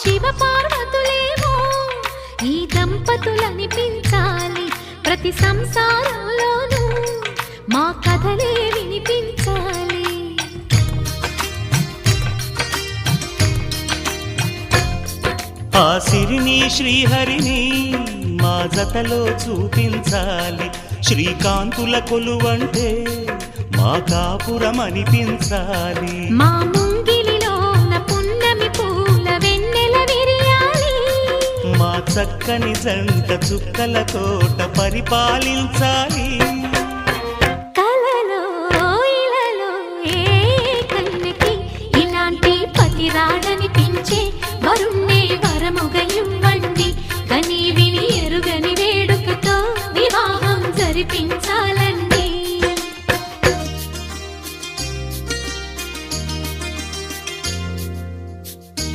శివ పార్వతులేమో ఈ దంపతులనిపించాలి ప్రతి సంసారంలోనూ మా కథలే వినిపించాలి. ఆ సిరిని శ్రీహరిని మా జతలో చూపించాలి. శ్రీకాంతుల కొలువంటే మా కాపురం అనిపించాలి. మా ముంగిలిలోన పున్నమి పూల వెన్నెల విరియాలి. మా చక్కని జంట చుక్కల తోట పరిపాలించాలి. కలలో ఇలలో ఏ కన్యకి ఇలాంటి పతి రాడనిపించే వరుణ